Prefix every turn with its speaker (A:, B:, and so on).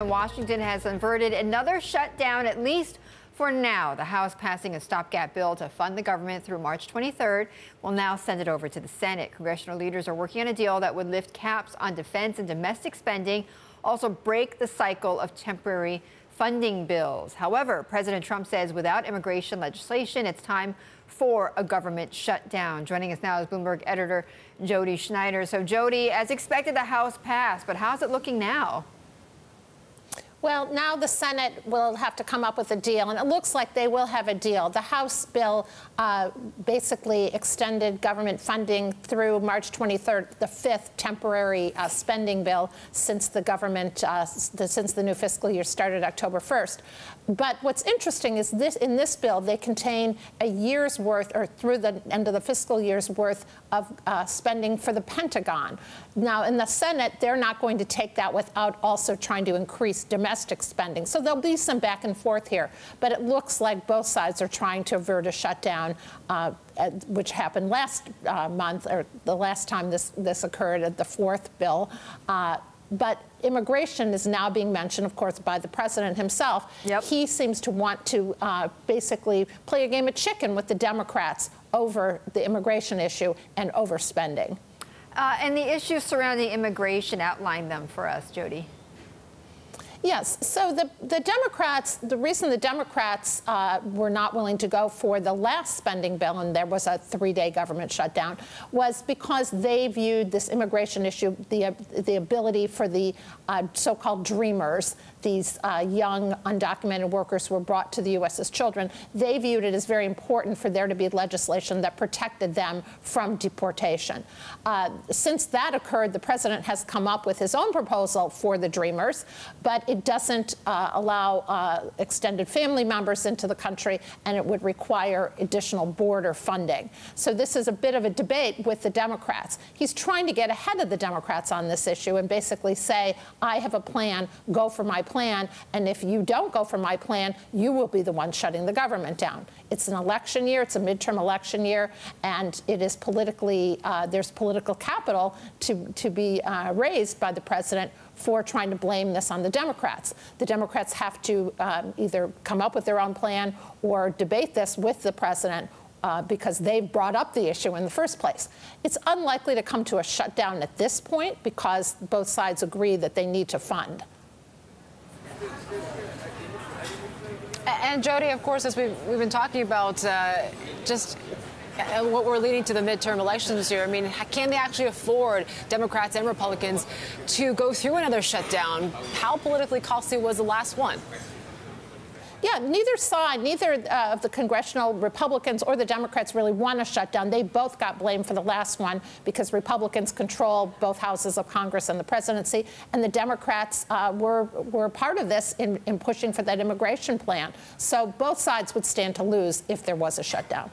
A: Washington has averted another shutdown, at least for now. The House passing a stopgap bill to fund the government through March 23rd will now send it over to the Senate. Congressional leaders are working on a deal that would lift caps on defense and domestic spending, also break the cycle of temporary funding bills. However, President Trump says without immigration legislation, it's time for a government shutdown. Joining us now is Bloomberg editor Jodi Schneider. So, Jodi, as expected, the House passed, but how's it looking now?
B: Well, now the Senate will have to come up with a deal, and it looks like they will have a deal. The House bill basically extended government funding through March 23rd, the fifth temporary spending bill since the government, since the new fiscal year started October 1st. But what's interesting is in this bill, they contain a year's worth, or through the end of the fiscal year's worth of spending for the Pentagon. Now, in the Senate, they're not going to take that without also trying to increase domestic spending. So there'll be some back and forth here. But it looks like both sides are trying to avert a shutdown, which happened last month, or the last time this occurred at the fourth bill. But immigration is now being mentioned, of course, by the president himself.
A: Yep.
B: He seems to want to basically play a game of chicken with the Democrats over the immigration issue and overspending.
A: And the issues surrounding immigration, outline them for us, Jodi.
B: Yes. So the Democrats, the reason the Democrats were not willing to go for the last spending bill, and there was a 3-day government shutdown, was because they viewed this immigration issue, the ability for the so-called dreamers, these young undocumented workers who were brought to the U.S. as children, they viewed it as very important for there to be legislation that protected them from deportation. Since that occurred, the president has come up with his own proposal for the dreamers, but it doesn't allow extended family members into the country, and it would require additional border funding. So this is a bit of a debate with the Democrats. He's trying to get ahead of the Democrats on this issue and basically say, I have a plan, go for my plan, and if you don't go for my plan, you will be the one shutting the government down. It's an election year, it's a midterm election year, and it is politically, there's political capital to be raised by the president for trying to blame this on the Democrats. The Democrats have to either come up with their own plan or debate this with the president because they brought up the issue in the first place. It's unlikely to come to a shutdown at this point because both sides agree that they need to fund.
C: And Jodi, of course, as we've been talking about, just what we're leading to the midterm elections here. I mean, can they actually afford, Democrats and Republicans, to go through another shutdown? How politically costly was the last one?
B: Yeah, neither side, neither of the congressional Republicans or the Democrats really want a shutdown. They both got blamed for the last one because Republicans control both houses of Congress and the presidency, and the Democrats were part of this in pushing for that immigration plan. So both sides would stand to lose if there was a shutdown.